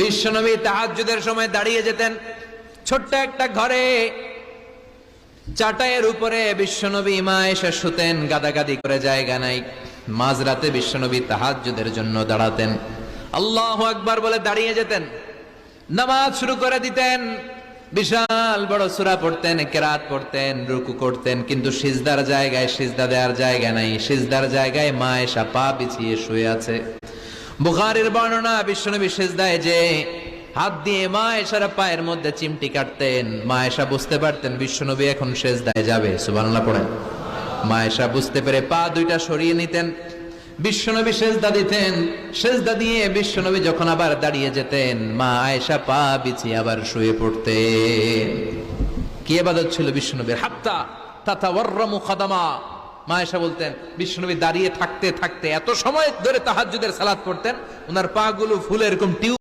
বিশ্বনবী তাহাজ্জুদের সময় দাঁড়িয়ে যেতেন। ছোট্ট একটা ঘরে চাটাইয়ের উপরে বিশ্বনবী মা এসে শুতেন, গাদাগাদি করে জায়গা নাই। মাঝরাতে বিশ্বনবী তাহাজ্জুদের জন্য দাঁড়াতেন, আল্লাহু আকবার বলে দাঁড়িয়ে যেতেন, নামাজ শুরু করে দিতেন। বিশাল বড় সূরা পড়তেন, কেরাত পড়তেন, রুকু করতেন, কিন্তু সিজদার জায়গায় সিজদা দেওয়ার জায়গা নাই। সিজদার জায়গায় মা এসা পা বিছিয়ে শুয়ে আছে। বুখারীর বর্ণনা, বিশ্বনবী সিজদায় যে হাত দিয়ে মা এসার পায়ের মধ্যে চিমটি কাটতেন, মা এসা বুঝতে পারতেন বিশ্বনবী এখন সিজদায় যাবে। সুবহানাল্লাহ পড়েন। মা এসা বুঝতে পেরে পা দুইটা সরিয়ে নিতেন, বিশ্বনবী সিজদা দিতেন। সিজদা দিয়ে বিশ্বনবী যখন আবার দাঁড়িয়ে যেতেন, মা আয়েশা পা বিছিয়ে আবার শুয়ে পড়তেন। কি ইবাদত ছিল বিশ্বনবীর! হাত্তা তাতাওয়াররামু খাদামা। মা আয়েশা বলতেন বিশ্বনবী দাঁড়িয়ে থাকতে থাকতে এত সময় ধরে তাহাজ্জুদের সালাত পড়তেন, ওনার পা গুলো ফুলে এরকম টিউব